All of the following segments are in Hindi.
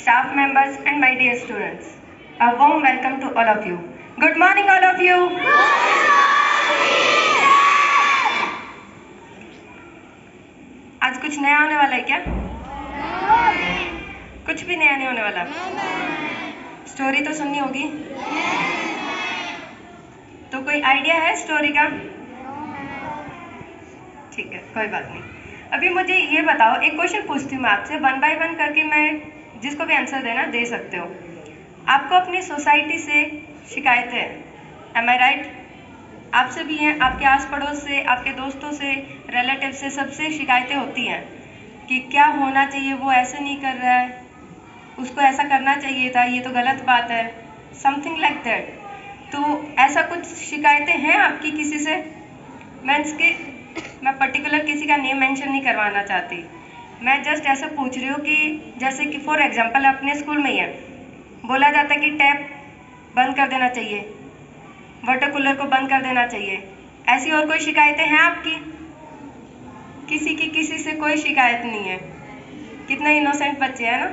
staff members and my dear students. A warm welcome to all of you. Good morning all of you. आज कुछ नया होने वाला है क्या? कुछ भी नया नहीं होने वाला। स्टोरी तो सुननी होगी। तो कोई आइडिया है स्टोरी का? ठीक है, कोई बात नहीं। अभी मुझे ये बताओ, एक क्वेश्चन पूछती हूँ मैं आपसे, 1 बाय 1 करके मैं जिसको भी आंसर देना दे सकते हो। आपको अपनी सोसाइटी से शिकायतें हैं, एम आई राइट? आपसे भी हैं, आपके आस पड़ोस से, आपके दोस्तों से, रिलेटिव से, सबसे शिकायतें होती हैं कि क्या होना चाहिए, वो ऐसे नहीं कर रहा है, उसको ऐसा करना चाहिए था, ये तो गलत बात है, समथिंग लाइक दैट। तो ऐसा कुछ शिकायतें हैं आपकी किसी से? मैं पर्टिकुलर किसी का नेम मेंशन नहीं करवाना चाहती, मैं जस्ट ऐसा पूछ रही हूँ कि जैसे कि फॉर एग्जांपल अपने स्कूल में ही है, बोला जाता है कि टैप बंद कर देना चाहिए, वाटर कूलर को बंद कर देना चाहिए। ऐसी और कोई शिकायतें हैं आपकी? किसी की किसी से कोई शिकायत नहीं है। कितने इनोसेंट बच्चे हैं ना।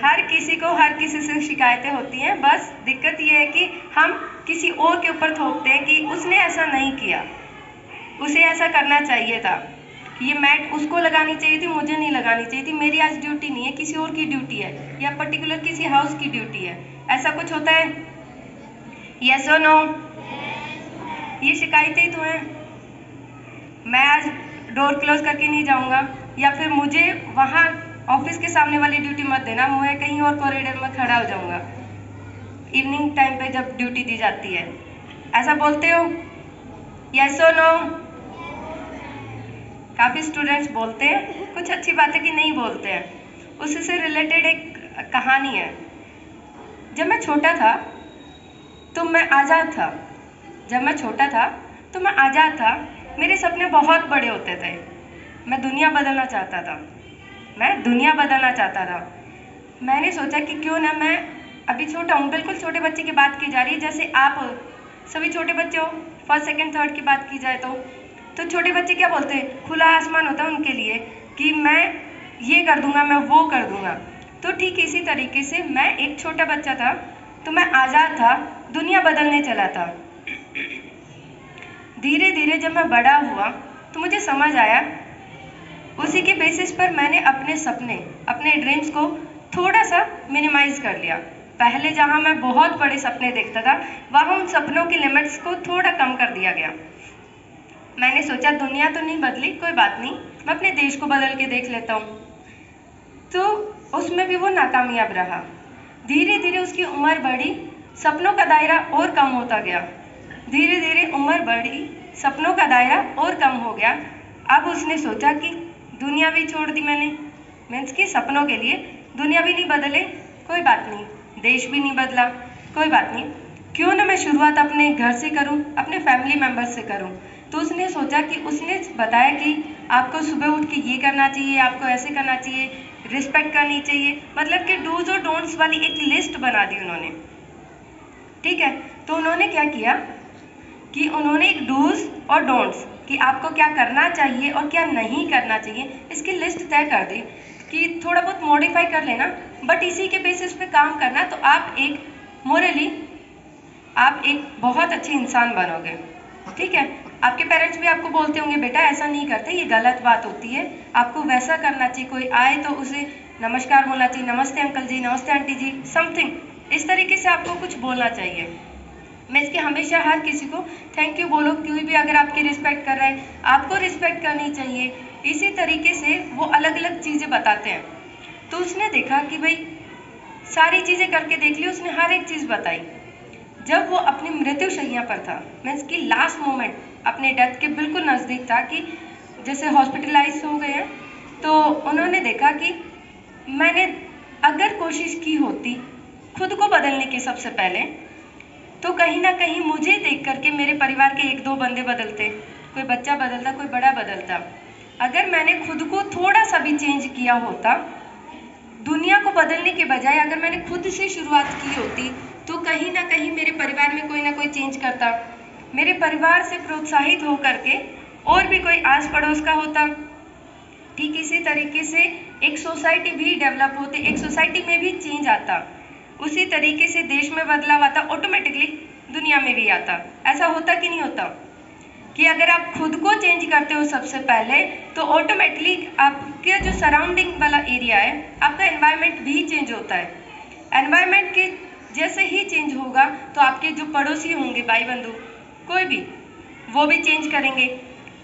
हर किसी को हर किसी से शिकायतें होती हैं, बस दिक्कत ये है कि हम किसी और के ऊपर थोपते हैं कि उसने ऐसा नहीं किया, उसे ऐसा करना चाहिए था, ये मैट उसको लगानी चाहिए थी, मुझे नहीं लगानी चाहिए थी, मेरी आज ड्यूटी नहीं है, किसी और की ड्यूटी है, या पर्टिकुलर किसी हाउस की ड्यूटी है। ऐसा कुछ होता है? यस और नो? ये शिकायतें ही तो हैं। मैं आज डोर क्लोज करके नहीं जाऊंगा, या फिर मुझे वहाँ ऑफिस के सामने वाली ड्यूटी मत देना, मैं कहीं और कॉरिडोर में खड़ा हो जाऊंगा इवनिंग टाइम पे जब ड्यूटी दी जाती है। ऐसा बोलते हो? यस और नो? काफ़ी स्टूडेंट्स बोलते हैं, कुछ अच्छी बात है कि नहीं बोलते हैं। उसी से रिलेटेड एक कहानी है। जब मैं छोटा था तो मैं आज़ाद था। मेरे सपने बहुत बड़े होते थे। मैं दुनिया बदलना चाहता था। मैंने सोचा कि क्यों ना, मैं अभी छोटा हूँ, बिल्कुल छोटे बच्चे की बात की जा रही है, जैसे आप सभी छोटे बच्चे हो, फर्स्ट सेकंड थर्ड की बात की जाए तो छोटे बच्चे क्या बोलते हैं? खुला आसमान होता है उनके लिए कि मैं ये कर दूंगा, मैं वो कर दूंगा। तो ठीक इसी तरीके से मैं एक छोटा बच्चा था, तो मैं आज़ाद था, दुनिया बदलने चला था। धीरे धीरे जब मैं बड़ा हुआ तो मुझे समझ आया, उसी के बेसिस पर मैंने अपने सपने, अपने ड्रीम्स को थोड़ा सा मिनिमाइज कर लिया। पहले जहाँ मैं बहुत बड़े सपने देखता था, वहाँ उन सपनों की लिमिट्स को थोड़ा कम कर दिया गया। मैंने सोचा दुनिया तो नहीं बदली, कोई बात नहीं, मैं अपने देश को बदल के देख लेता हूँ। तो उसमें भी वो नाकामयाब रहा। धीरे धीरे उसकी उम्र बढ़ी, सपनों का दायरा और कम होता गया। धीरे धीरे उम्र बढ़ी, सपनों का दायरा और कम हो गया। अब उसने सोचा कि दुनिया भी छोड़ दी मैंने, मीन्स कि सपनों के लिए दुनिया भी नहीं बदले, कोई बात नहीं, देश भी नहीं बदला, कोई बात नहीं, क्यों ना मैं शुरुआत अपने घर से करूं, अपने फैमिली मेम्बर्स से करूं। तो उसने सोचा कि उसने बताया कि आपको सुबह उठ के ये करना चाहिए, आपको ऐसे करना चाहिए, रिस्पेक्ट करनी चाहिए, मतलब कि डूज और डोंट्स वाली एक लिस्ट बना दी उन्होंने। ठीक है, तो उन्होंने क्या किया कि उन्होंने एक डूज और डोंट्स कि आपको क्या करना चाहिए और क्या नहीं करना चाहिए, इसकी लिस्ट तय कर दी कि थोड़ा बहुत मॉडिफाई कर लेना, बट इसी के बेसिस पे काम करना, तो आप एक मोरली आप एक बहुत अच्छे इंसान बनोगे। ठीक है, आपके पेरेंट्स भी आपको बोलते होंगे बेटा ऐसा नहीं करते, ये गलत बात होती है, आपको वैसा करना चाहिए, कोई आए तो उसे नमस्कार बोलना चाहिए, नमस्ते अंकल जी, नमस्ते आंटी जी, समथिंग इस तरीके से आपको कुछ बोलना चाहिए। मैं इसके हमेशा हर किसी को थैंक यू बोलो, कोई भी अगर आपकी रिस्पेक्ट कर रहा है आपको रिस्पेक्ट करनी चाहिए। इसी तरीके से वो अलग अलग चीज़ें बताते हैं। तो उसने देखा कि भाई सारी चीज़ें करके देख ली, उसने हर एक चीज़ बताई। जब वो अपनी मृत्युशैया पर था, मीन्स कि लास्ट मोमेंट अपने डेथ के बिल्कुल नज़दीक था, कि जैसे हॉस्पिटलाइज हो गए हैं, तो उन्होंने देखा कि मैंने अगर कोशिश की होती खुद को बदलने की सबसे पहले, तो कहीं ना कहीं मुझे देख करके मेरे परिवार के 1-2 बंदे बदलते, कोई बच्चा बदलता, कोई बड़ा बदलता। अगर मैंने खुद को थोड़ा सा भी चेंज किया होता, दुनिया को बदलने के बजाय अगर मैंने खुद से शुरुआत की होती, तो कहीं ना कहीं मेरे परिवार में कोई ना कोई चेंज करता, मेरे परिवार से प्रोत्साहित हो करके और भी कोई आस पड़ोस का होता। ठीक इसी तरीके से एक सोसाइटी भी डेवलप होती, एक सोसाइटी में भी चेंज आता, उसी तरीके से देश में बदलाव आता, ऑटोमेटिकली दुनिया में भी आता। ऐसा होता कि नहीं होता कि अगर आप खुद को चेंज करते हो सबसे पहले, तो ऑटोमेटिकली आपके जो सराउंडिंग वाला एरिया है, आपका एनवायरनमेंट भी चेंज होता है। एनवायरनमेंट के जैसे ही चेंज होगा तो आपके जो पड़ोसी होंगे, भाई बंधु, कोई भी, वो भी चेंज करेंगे।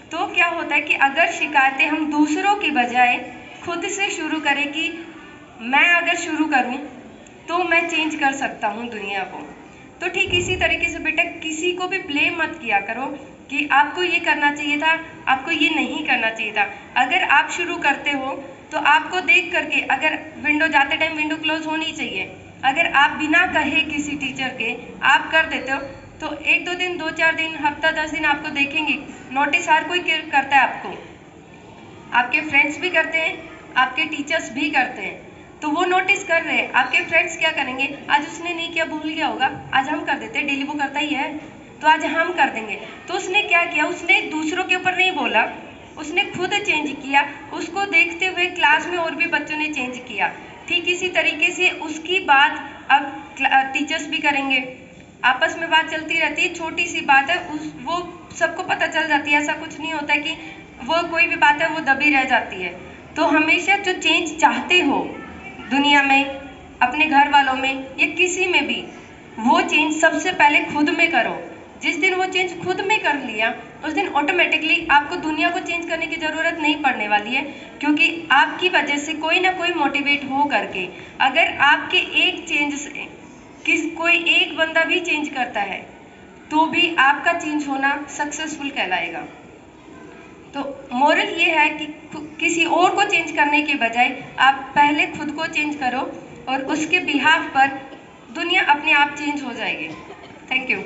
तो क्या होता है कि अगर शिकायतें हम दूसरों की बजाय खुद से शुरू करें कि मैं अगर शुरू करूं तो मैं चेंज कर सकता हूं दुनिया को। तो ठीक इसी तरीके से बेटा, किसी को भी ब्लेम मत किया करो कि आपको ये करना चाहिए था, आपको ये नहीं करना चाहिए था। अगर आप शुरू करते हो तो आपको देख करके, अगर विंडो जाते टाइम विंडो क्लोज होनी चाहिए, अगर आप बिना कहे किसी टीचर के आप कर देते हो तो 1-2 दिन, 2-4 दिन, हफ्ता 10 दिन आपको देखेंगे। नोटिस हर कोई करता है आपको, आपके फ्रेंड्स भी करते हैं, आपके टीचर्स भी करते हैं, तो वो नोटिस कर रहे हैं। आपके फ्रेंड्स क्या करेंगे, आज उसने नहीं किया, भूल गया होगा, आज हम कर देते हैं, डेली वो करता ही है तो आज हम कर देंगे। तो उसने क्या किया, उसने दूसरों के ऊपर नहीं बोला, उसने खुद चेंज किया। उसको देखते हुए क्लास में और भी बच्चों ने चेंज किया। ठीक इसी तरीके से उसकी बात अब टीचर्स भी करेंगे। आपस में बात चलती रहती है, छोटी सी बात है, वो सबको पता चल जाती है। ऐसा कुछ नहीं होता कि वो कोई भी बात है वो दबी रह जाती है। तो हमेशा जो चेंज चाहते हो दुनिया में, अपने घर वालों में या किसी में भी, वो चेंज सबसे पहले खुद में करो। जिस दिन वो चेंज खुद में कर लिया, उस दिन ऑटोमेटिकली आपको दुनिया को चेंज करने की ज़रूरत नहीं पड़ने वाली है, क्योंकि आपकी वजह से कोई ना कोई मोटिवेट हो करके, अगर आपके एक चेंज से कोई एक बंदा भी चेंज करता है तो भी आपका चेंज होना सक्सेसफुल कहलाएगा। तो मोरल ये है कि किसी और को चेंज करने के बजाय आप पहले खुद को चेंज करो और उसके बिहाफ पर दुनिया अपने आप चेंज हो जाएगी। Thank you.